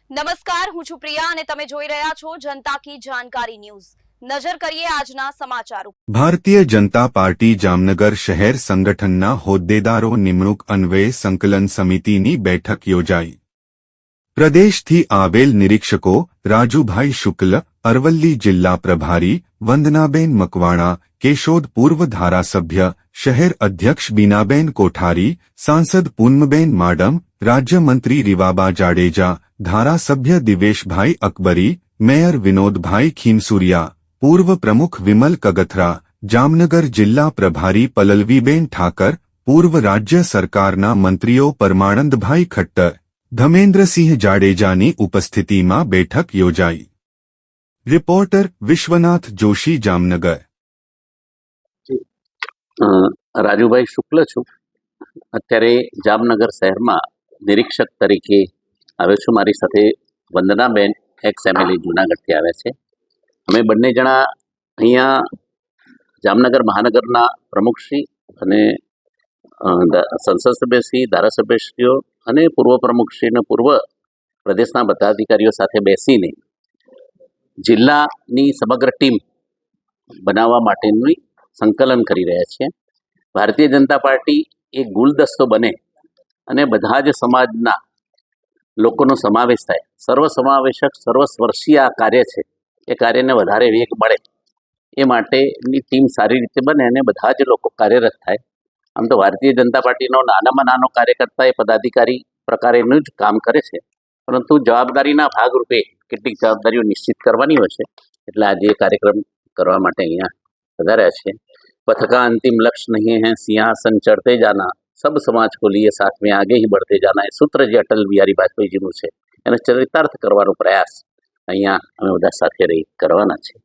નમસ્કાર, હું છું પ્રિયા અને તમે જોઈ રહ્યા છો જનતા કી જાણકારી ન્યૂઝ। નજર કરીએ આજના સમાચારો। ભારતીય જનતા પાર્ટી જામનગર શહેર સંગઠનના હોદ્દેદારો નિમણૂક અન્વયે સંકલન સમિતિની બેઠક યોજાઈ। પ્રદેશથી આવેલ નિરીક્ષકો રાજુભાઈ શુક્લ, અરવલ્લી જિલ્લા પ્રભારી વંદનાબેન મકવાણા, કેશોદ પૂર્વ ધારાસભ્ય, શહેર અધ્યક્ષ બીનાબેન કોઠારી, સાંસદ પૂનમબેન માડમ, રાજ્યમંત્રી રીવાબા જાડેજા, ધારાસભ્ય દિવેશભાઈ અકબરી, મેયર વિનોદભાઈ ખીમસુરિયા, પૂર્વ પ્રમુખ વિમલ કગથરા, જામનગર જિલ્લા પ્રભારી પલલવીબેન ઠાકર, પૂર્વ રાજ્ય સરકારના મંત્રીઓ પરમાનંદભાઈ ખટ્ટર, ધમેન્દ્રસિંહ જાડેજાની ઉપસ્થિતિમાં બેઠક યોજાઈ। રિપોર્ટર વિશ્વનાથ જોશી, જામનગર। રાજુભાઈ શુક્લ છું। અત્યારે જામનગર શહેરમાં નિરીક્ષક તરીકે આવ્યો છું। મારી સાથે વંદનાબેન એક્સ એમએલએ જૂનાગઢથી આવ્યા છે। અમે બંને જણા અહીંયા જામનગર મહાનગરના પ્રમુખશ્રી અને સંસદ સભ્યશ્રી, ધારાસભ્યશ્રીઓ અને પૂર્વ પ્રમુખશ્રી અને પૂર્વ પ્રદેશના બધા અધિકારીઓ સાથે બેસીને જિલ્લાની સમગ્ર ટીમ બનાવવા માટેનું સંકલન કરી રહ્યા છીએ। ભારતીય જનતા પાર્ટી એક ગુલદસ્તો બને અને બધા જ સમાજના લોકોનો સમાવેશ થાય, સર્વસમાવેશક સર્વસ્પર્શી આ કાર્ય છે, એ કાર્યને વધારે વેગ મળે એ માટેની ટીમ સારી રીતે બને અને બધા જ લોકો કાર્યરત થાય। આમ તો ભારતીય જનતા પાર્ટીનો નાનામાં નાનો કાર્યકર્તા એ પદાધિકારી પ્રકારેનું જ કામ કરે છે, પરંતુ જવાબદારીના ભાગરૂપે કેટલીક જવાબદારીઓ નિશ્ચિત કરવાની હોય છે, એટલે આજે એ કાર્યક્રમ કરવા માટે અહીંયા વધાર્યા છે। पथ का अंतिम लक्ष्य नहीं है सिंहासन चढ़ते जाना, सब समाज को लिए साथ में आगे ही बढ़ते जाना, એ સૂત્ર જે અટલ બિહારી વાજપેયીજીનું છે એને ચરિતાર્થ કરવાનો પ્રયાસ અહીંયા અમે બધા સાથે રહી કરવાના છે।